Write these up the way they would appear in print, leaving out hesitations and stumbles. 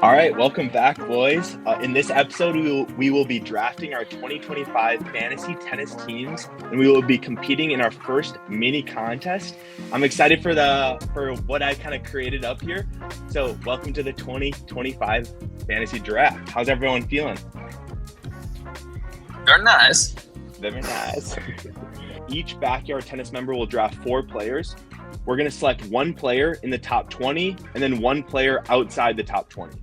All right, welcome back, boys. In this episode, we will be drafting our 2025 fantasy tennis teams, and we will be competing in our first mini contest. I'm excited for what I kind of created up here. So, welcome to the 2025 fantasy draft. How's everyone feeling? Very nice. Very nice. Each backyard tennis member will draft 4 players. We're going to select one player in the top 20 and then one player outside the top 20.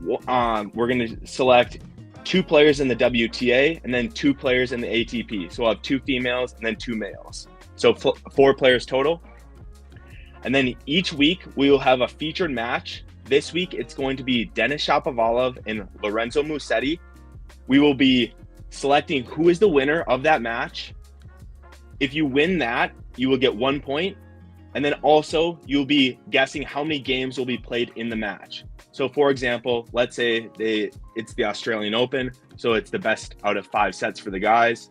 We're going to select 2 players in the WTA and then 2 players in the ATP. So we'll have 2 females and then 2 males. So 4 players total. And then each week we will have a featured match. This week it's going to be Denis Shapovalov and Lorenzo Musetti. We will be selecting who is the winner of that match. If you win that, you will get 1 point. And then also you'll be guessing how many games will be played in the match. So for example, let's say it's the Australian Open. So it's the best out of 5 sets for the guys.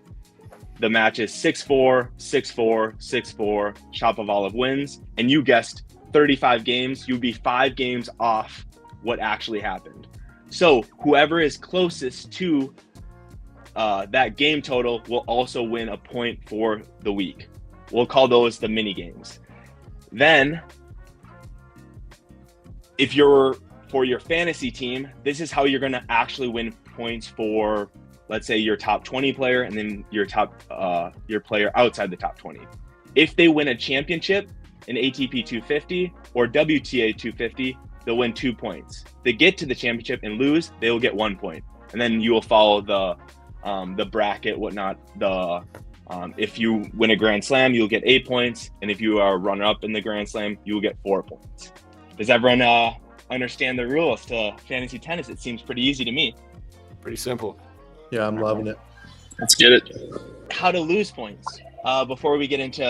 The match is 6-4, 6-4, 6-4, Shapovalov wins. And you guessed 35 games. You'd be 5 games off what actually happened. So whoever is closest to that game total will also win a point for the week. We'll call those the mini games. Then, for your fantasy team, this is how you're going to actually win points for, let's say, your top 20 player and then your player outside the top 20. If they win a championship, an ATP 250 or WTA 250, they'll win 2 points. If they get to the championship and lose, they will get 1 point. And then you will follow the bracket, whatnot. If you win a Grand Slam, you'll get 8 points. And if you are runner-up in the Grand Slam, you will get 4 points. Does everyone understand the rules to fantasy tennis? It seems pretty easy to me. Pretty simple. Yeah, I'm loving it. Let's get it. How to lose points before we get into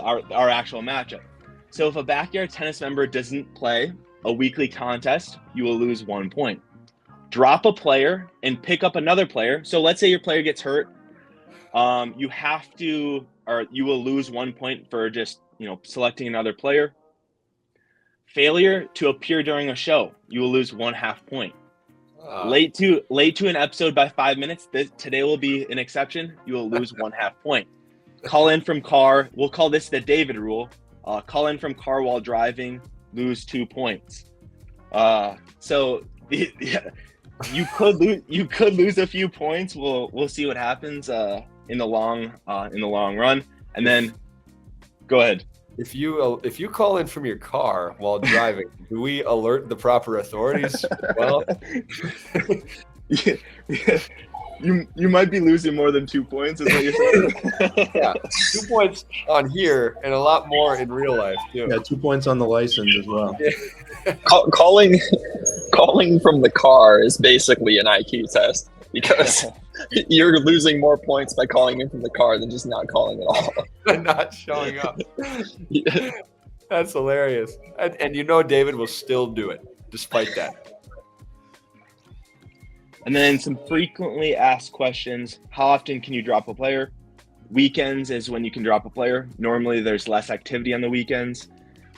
our actual matchup. So if a backyard tennis member doesn't play a weekly contest, you will lose 1 point. Drop a player and pick up another player. So let's say your player gets hurt. You will lose 1 point for just, selecting another player. Failure to appear during a show, you will lose 1/2 point. Late to an episode by 5 minutes, today will be an exception. You will lose 1/2 point. Call in from car. We'll call this the David rule. Call in from car while driving, lose 2 points. You could lose a few points. We'll see what happens in the long run. And then, go ahead. If you call in from your car while driving, do we alert the proper authorities? Well, you might be losing more than 2 points, is what you're saying. yeah, 2 points on here and a lot more in real life too. Yeah, 2 points on the license as well. Calling from the car is basically an IQ test because you're losing more points by calling in from the car than just not calling at all. Not showing up. Yeah. That's hilarious. And David will still do it despite that. And then some frequently asked questions. How often can you drop a player? Weekends is when you can drop a player. Normally there's less activity on the weekends.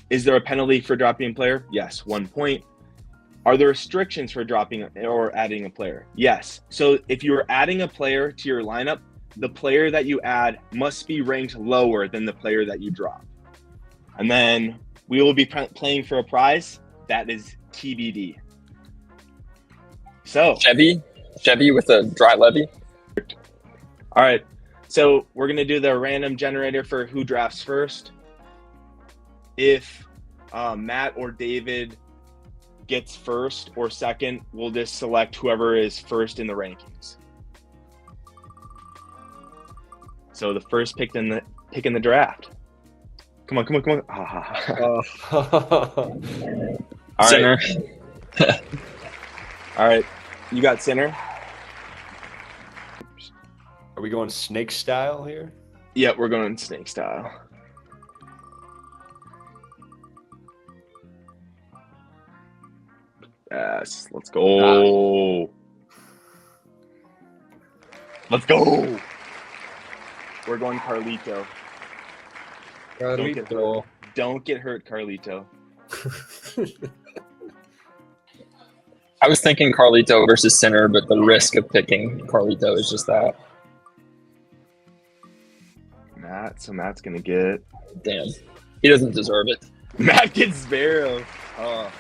Is there a penalty for dropping a player? Yes, 1 point. Are there restrictions for dropping or adding a player? Yes. So if you're adding a player to your lineup, the player that you add must be ranked lower than the player that you drop. And then we will be playing for a prize. That is TBD. So Chevy with a dry levy. All right. So we're going to do the random generator for who drafts first. If Matt or David gets first or second, we'll just select whoever is first in the rankings. So the first pick in the draft. Come on. All Center. Right. All right. You got center? Are we going snake style here? Yeah, we're going snake style. Yes, let's go. Let's go. We're going Carlito. Don't get hurt, Carlito. I was thinking Carlito versus Sinner, but the risk of picking Carlito is just that. Matt. So Matt's gonna get. Damn. He doesn't deserve it. Matt gets Zverev. Oh.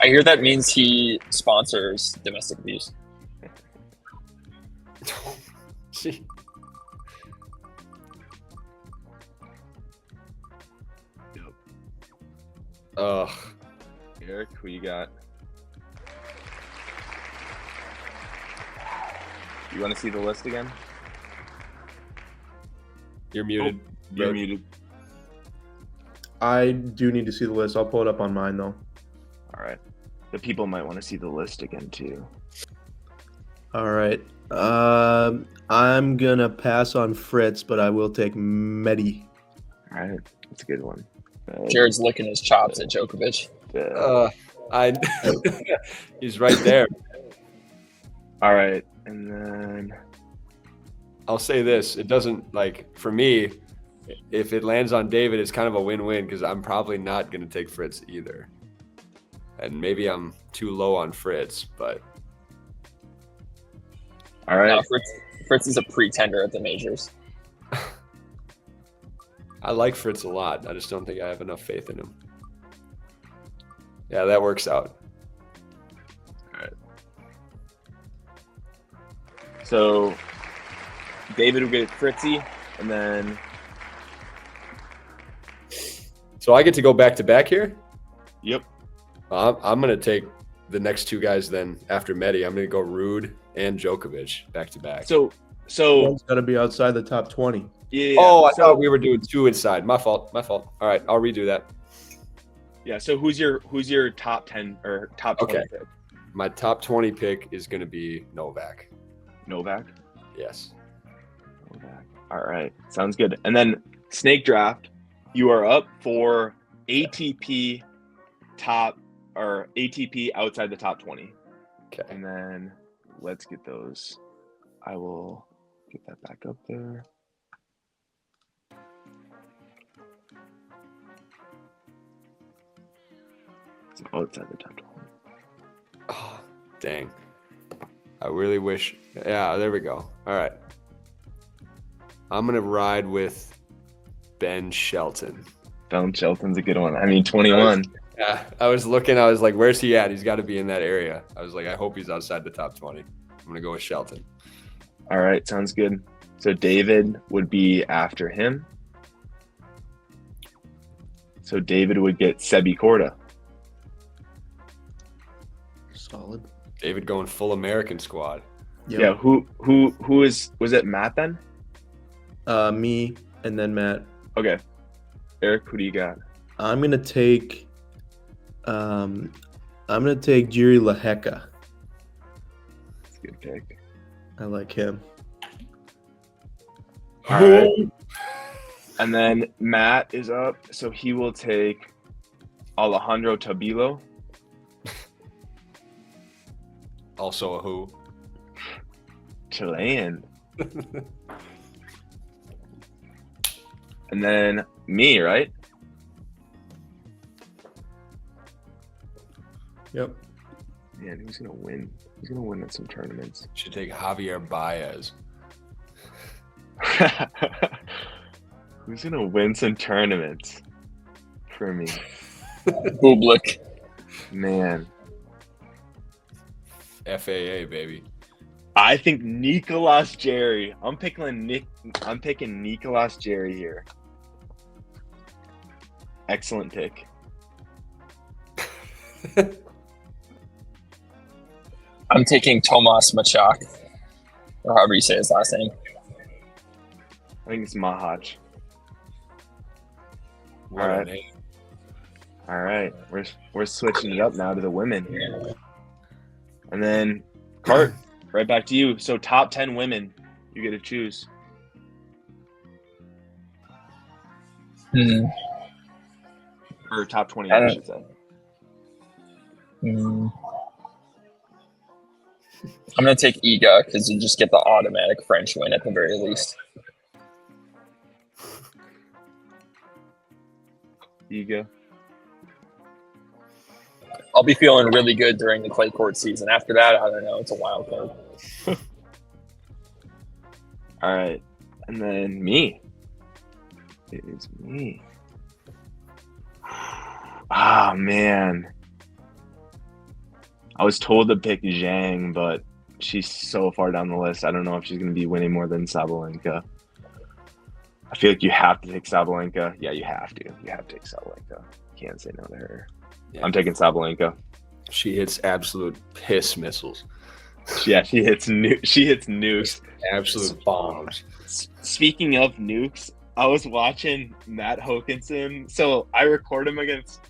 I hear that means he sponsors domestic abuse. See. Ugh. Eric, who you got? You want to see the list again? You're muted. You're Bro. muted. I do need to see the list. I'll pull it up on mine though. All right. The people might want to see the list again too. All right. I'm gonna pass on Fritz, but I will take Medi. All right. That's a good one. Jared's licking his chops at Djokovic. I. He's right there. All right. And then I'll say this: it doesn't for me. If it lands on David, it's kind of a win-win because I'm probably not going to take Fritz either, and maybe I'm too low on Fritz. But all right. No, Fritz is a pretender at the majors. I like Fritz a lot. I just don't think I have enough faith in him. Yeah, that works out. So David will get Fritzy, and then So I get to go back to back here. yep. I'm going to take the next two guys then after Medi. I'm going to go Rude and Djokovic back to back. So One's got to be outside the top 20. yeah. Oh, I so, thought we were doing two inside. My fault. All right, I'll redo that. yeah. So who's your top 10 or top 20 Okay. pick? My top 20 pick is going to be Novak. Novak. Yes. Novak. All right. Sounds good. And then snake draft. You are up for ATP top or ATP outside the top 20. Okay. And then let's get those. I will get that back up there. It's outside the top 20. Oh, dang. I really wish. Yeah, there we go. All right. I'm going to ride with Ben Shelton. Ben Shelton's a good one. I mean, 21. Yeah, I was looking. I was like, where's he at? He's got to be in that area. I was like, I hope he's outside the top 20. I'm going to go with Shelton. All right. Sounds good. So David would be after him. So David would get Sebi Korda. Solid. David going full American squad. Yep. Yeah. Was it Matt then? Me and then Matt. Okay. Eric, who do you got? I'm gonna take Jiri Lehecka. That's a good pick. I like him. All right. And then Matt is up, so he will take Alejandro Tabilo. Also a who? Chilean. And then me, right? Yep. Man, who's gonna win? Who's gonna win at some tournaments? Should take Javier Baez. Who's gonna win some tournaments for me? Bublik. Man, FAA, baby. I think Nicolas Jerry. I'm picking Nicolas Jerry here. Excellent pick. I'm taking Tomas Machak, or however you say his last name. I think it's Mahach. What All a right. name. All right, we're switching it up now to the women, and then Cart, right back to you. So top 10 women, you get to choose. Or top 20, I should say. I'm gonna take Iga because you just get the automatic French win at the very least. Iga. I'll be feeling really good during the clay court season. After that, I don't know. It's a wild card. All right. And then me. It is me. Ah, man. I was told to pick Zhang, but she's so far down the list. I don't know if she's going to be winning more than Sabalenka. I feel like you have to take Sabalenka. Yeah, you have to. You have to take Sabalenka. Can't say no to her. Yeah. I'm taking Sabalenka. She hits absolute piss missiles. Yeah, she hits nukes. Absolute bombs. Speaking of nukes, I was watching Matt Hokinson. So I record him against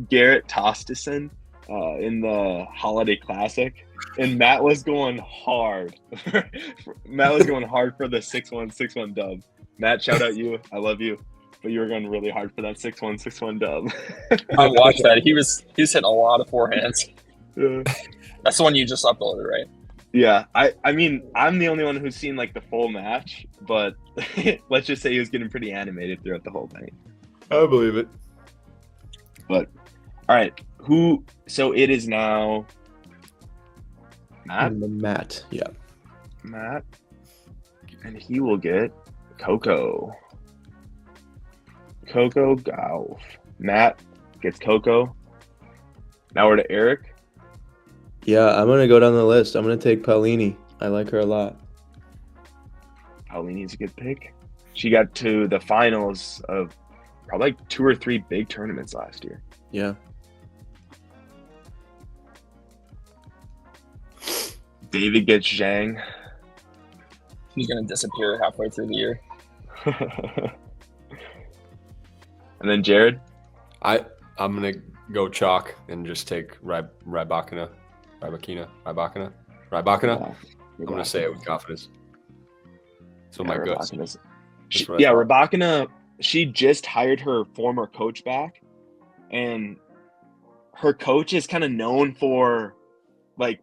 Garrett Tosteson in the Holiday Classic, and Matt was going hard. Matt was going hard for the 6-1, 6-1 dub. Matt, shout out you. I love you. But you were going really hard for that 6-1, 6-1 dub. I watched that. He was hitting a lot of forehands. Yeah. That's the one you just uploaded, right? Yeah, I mean, I'm the only one who's seen like the full match, but let's just say he was getting pretty animated throughout the whole thing. I believe it. But all right, so it is now Matt, And then Matt. Yeah. and he will get Coco Gauff. Matt gets Coco. Now we're to Eric. Yeah, I'm gonna go down the list. I'm gonna take Paulini. I like her a lot. Paulini's a good pick. She got to the finals of probably like 2 or 3 big tournaments last year. Yeah. David gets Zhang. He's going to disappear halfway through the year. And then Jared. I'm gonna go chalk and just take Rybakina. I'm gonna say it with confidence. So my guts. Rybakina, she just hired her former coach back, and her coach is kind of known for like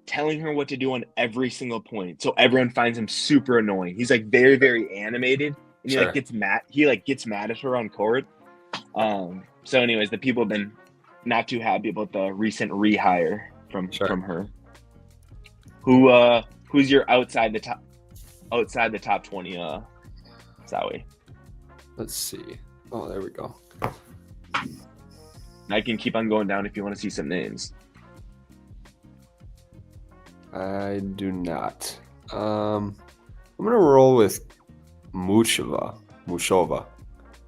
telling her what to do on every single point. So everyone finds him super annoying. He's like very, very animated, and he gets mad. He gets mad at her on court. So anyways, the people have been not too happy about the recent rehire from her. Who's your outside the top 20, Zowie? Let's see. Oh, there we go. I can keep on going down if you want to see some names. I do not. I'm gonna roll with Mushova.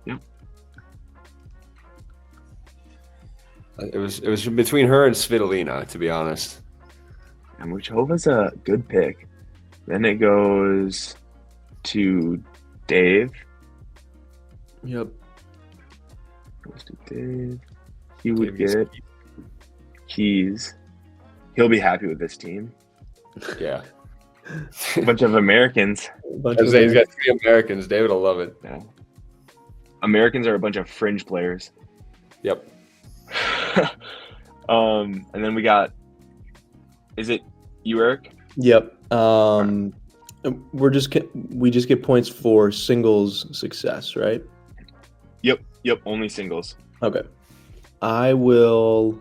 Yep. It was between her and Svitolina, to be honest. And Muchova's a good pick. Then it goes to Dave. Yep. Goes to Dave. He would get Keys. He'll be happy with this team. Yeah. A bunch of Americans. He's got 3 Americans. David will love it. Yeah. Americans are a bunch of fringe players. Yep. And then we got. Is it you, Eric? Yep. We just get points for singles success, right? Yep. Only singles. Okay. I will.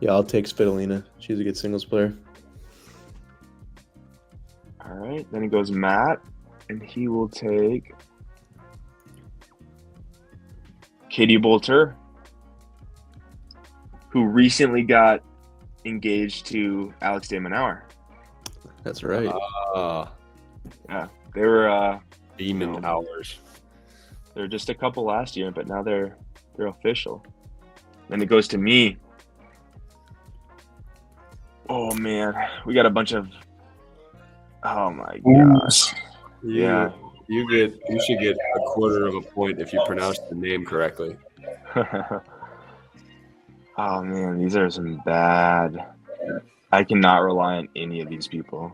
Yeah, I'll take Svitolina. She's a good singles player. All right. Then it goes Matt, and he will take Katie Bolter, who recently got engaged to Alex de Minaur. That's right. Yeah, they were Demon hours. They're just a couple last year, but now they're official. Then it goes to me. Oh man, we got a bunch of. Oh my gosh. Yeah. You should get a quarter of a point if you pronounce the name correctly. Oh man, these are some bad. I cannot rely on any of these people.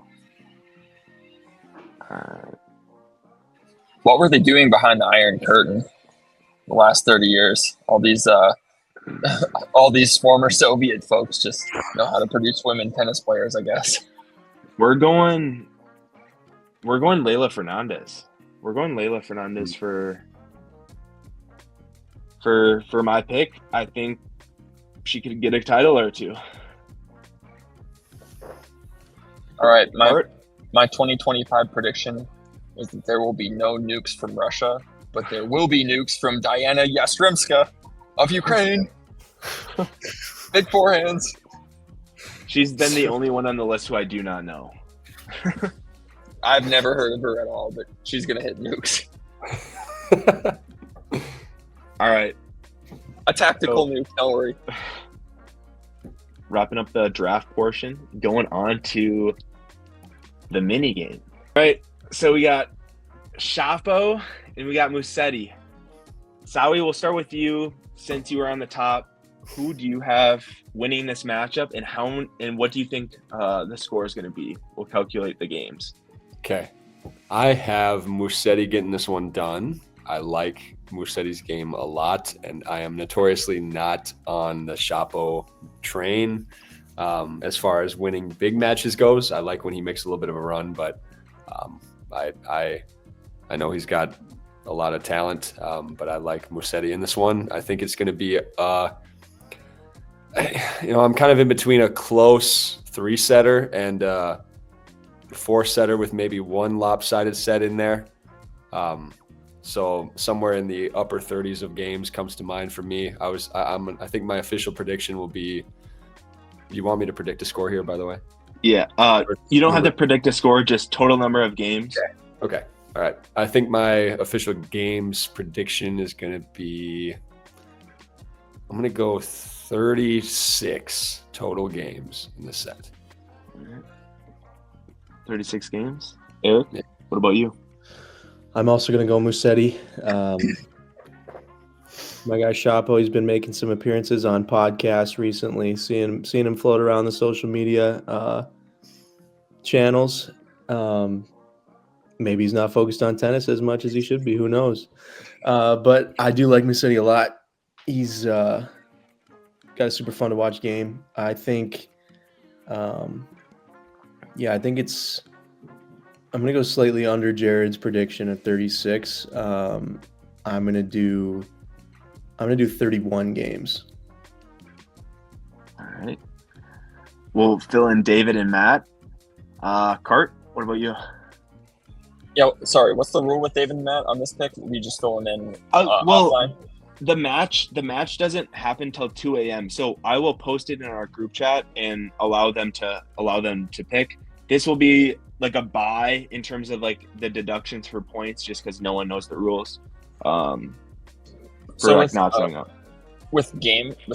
What were they doing behind the Iron Curtain the last 30 years? All these former Soviet folks just know how to produce women tennis players, I guess. We're going Leylah Fernandez. we're going Leylah Fernandez for my pick. I think she could get a title or two. All right, Art? my 2025 prediction is that there will be no nukes from Russia, but there will be nukes from Diana Yastremska of Ukraine. Big forehands. She's been the only one on the list who I do not know. I've never heard of her at all, but she's gonna hit nukes. All right, A tactical nuke, don't worry. wrapping up the draft portion, going on to the mini game. All right, so we got Chapo and we got Musetti. Sawi, we'll start with you since you were on the top. Who do you have winning this matchup, and what do you think the score is going to be? We'll calculate the games. Okay. I have Musetti getting this one done. I like Musetti's game a lot, and I am notoriously not on the Chapo train. As far as winning big matches goes, I like when he makes a little bit of a run, but I know he's got a lot of talent, but I like Musetti in this one. I think it's going to be I'm kind of in between a close 3-setter and 4-setter with maybe one lopsided set in there. So somewhere in the upper 30s of games comes to mind for me. I think my official prediction will be. You want me to predict a score here, by the way? Yeah. You don't have to predict a score, just total number of games. Okay. All right. I think my official games prediction is going to be. I'm going to go 36 total games in this set. 36 games. Eric, Yeah. What about you? I'm also going to go Musetti. My guy Chapo, he's been making some appearances on podcasts recently. Seeing him float around the social media channels. Maybe he's not focused on tennis as much as he should be. Who knows? But I do like Musetti a lot. He's got a super fun to watch game. I think, I think it's. I'm gonna go slightly under Jared's prediction at 36. I'm gonna do 31 games. All right. We'll fill in David and Matt. Cart, what about you? Yeah, sorry. What's the rule with David and Matt on this pick? We just fill them in. Offline? The match doesn't happen till 2 a.m. So I will post it in our group chat and allow them to pick. This will be like a bye in terms of like the deductions for points, just because no one knows the rules. Not showing up. With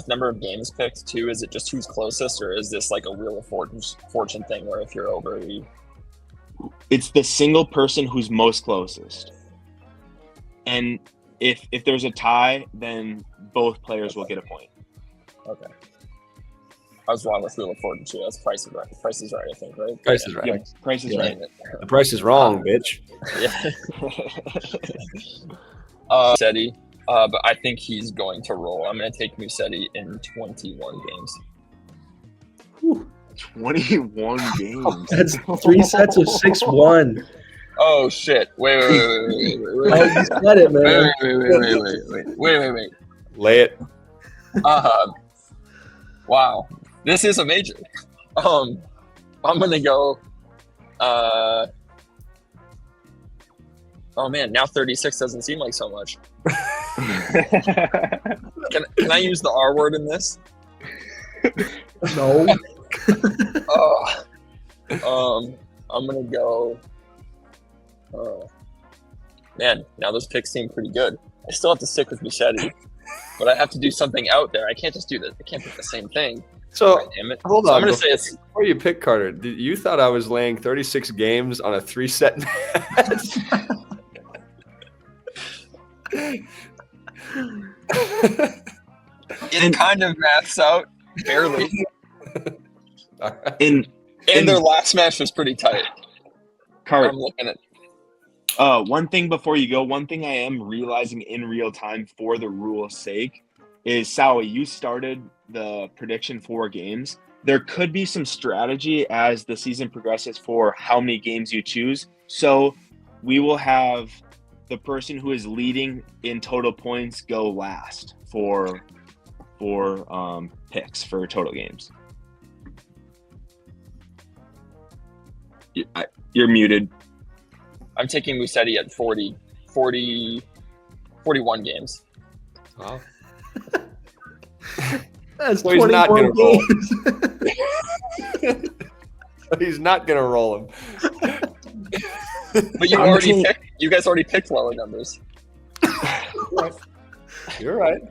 number of games picked too, is it just who's closest, or is this like a Wheel of Fortune thing where if you're over, it's the single person who's most closest, and if there's a tie, then both players will get a point. Okay. I was wrong with Wheel of Fortune too. That's Price is Right. Price is Right, I think, right? Price is right. Yeah, Price is right. The price is wrong, bitch. Yeah. Musetti, but I think he's going to roll. I'm going to take Musetti in 21 games. 21 games. That's 3 sets of 6-1. Oh shit! Wait. Oh, you said it, man. Wait. Lay it. Wow, this is a major. I'm gonna go. Oh man, now 36 doesn't seem like so much. Can I use the R word in this? No. I'm gonna go. Man, now those picks seem pretty good. I still have to stick with Musetti, but I have to do something out there. I can't just do this. I can't pick the same thing. So God damn it. hold So on. I'm gonna say it's. Before you pick Carter, you thought I was laying 36 games on a 3-set match? It kind of maths out barely. In And their last match was pretty tight. Cart, I'm looking at. one thing before you go, one thing I am realizing in real time for the rule's sake is, Sally, you started the prediction 4 games. There could be some strategy as the season progresses for how many games you choose. So we will have the person who is leading in total points go last for picks for total games. You're muted. I'm taking Musetti at 41 games. Wow. That's So he's not 21 gonna roll. games. He's not gonna roll him. But you guys already picked lower numbers. You're right.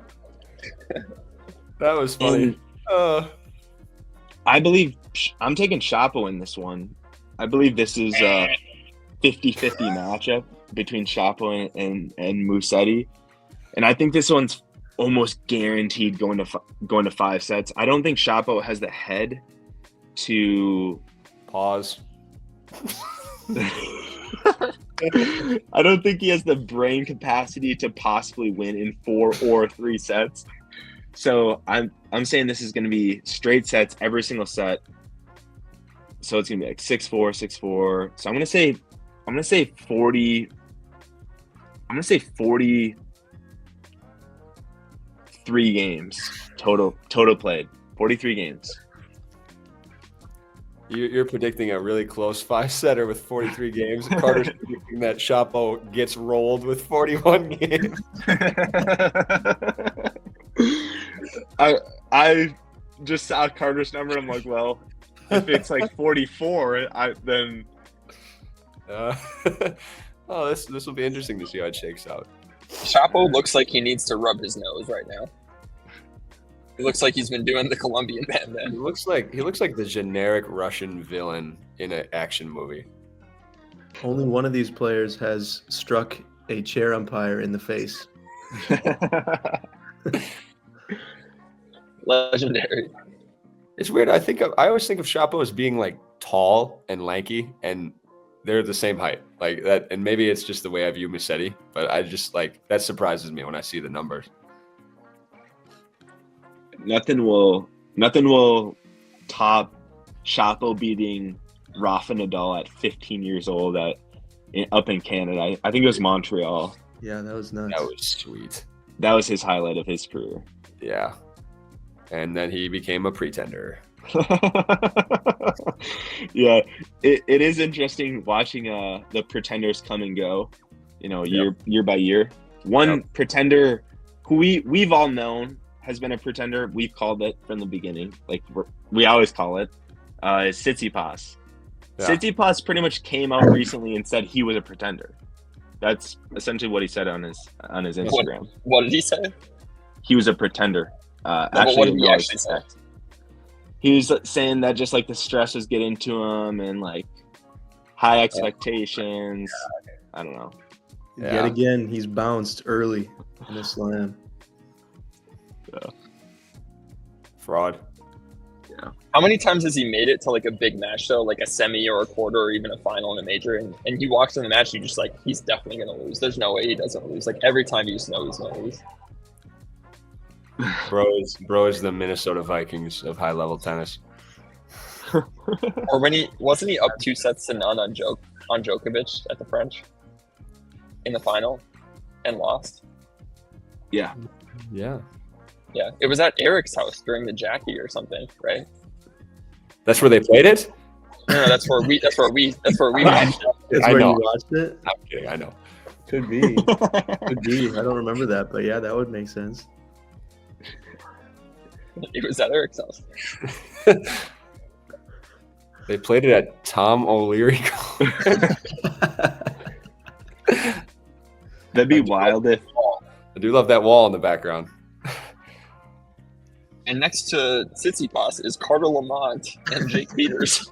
That was funny. I believe I'm taking Chapo in this one. I believe this is a 50-50 matchup between Chapo and Musetti. And I think this one's almost guaranteed going to 5 sets. I don't think Chapo has the head to Pause. I don't think he has the brain capacity to possibly win in 4 or 3 sets. So I'm saying this is going to be straight sets every single set. So it's going to be like 6-4, 6-4. So I'm going to say 40. I'm going to say 43 games total played. 43 games. You're predicting a really close 5-setter with 43 games. Carter's predicting that Chapo gets rolled with 41 games. I just saw Carter's number. I'm like, well, if it's like 44, then. Oh, this will be interesting to see how it shakes out. Chapo looks like he needs to rub his nose right now. He looks like he's been doing the Colombian He bandana. looks like the generic Russian villain in an action movie. Only one of these players has struck a chair umpire in the face. Legendary. It's weird. I always think of Chapo as being like tall and lanky, and they're the same height, like that. And maybe it's just the way I view Musetti, but I just like that surprises me when I see the numbers. Nothing will top Chapo beating Rafa Nadal at 15 years old up in Canada. I think it was Montreal. Yeah, that was nuts. That was sweet. That was his highlight of his career. Yeah. And then he became a pretender. Yeah, it is interesting watching the pretenders come and go, year by year. One pretender who we've all known has been a pretender. We've called it from the beginning. Like we always call it. Is Tsitsipas. Yeah. Tsitsipas pretty much came out recently and said he was a pretender. That's essentially what he said on his Instagram. What did he say? He was a pretender. What did he actually say? He was saying that just like the stress was getting to him and like high expectations. I don't know. Yeah. Yet again, he's bounced early in the slam. Fraud. How many times has he made it to like a big match though, like a semi or a quarter or even a final in a major, and he walks in the match, you just like, he's definitely gonna lose. There's no way he doesn't lose. Like every time you just know he's gonna lose. Bro is the Minnesota Vikings of high level tennis. Or when wasn't he up 2-0 on Djokovic at the French in the final and lost? Yeah. Yeah. Yeah, it was at Eric's house during the Jackie or something, right? That's where they played it? No, that's where we watched it. That's I where know. you watched it? I'm kidding, I know. Could be. Could be. I don't remember that, but yeah, that would make sense. It was at Eric's house. They played it at Tom O'Leary. That'd be wild if I do love that wall in the background. And next to Tsitsipas is Carter Lamont and Jake Peters.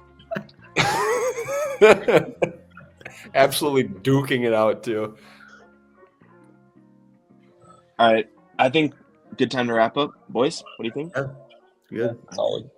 Absolutely duking it out too. All right. I think good time to wrap up. Boys, what do you think? Good. Solid.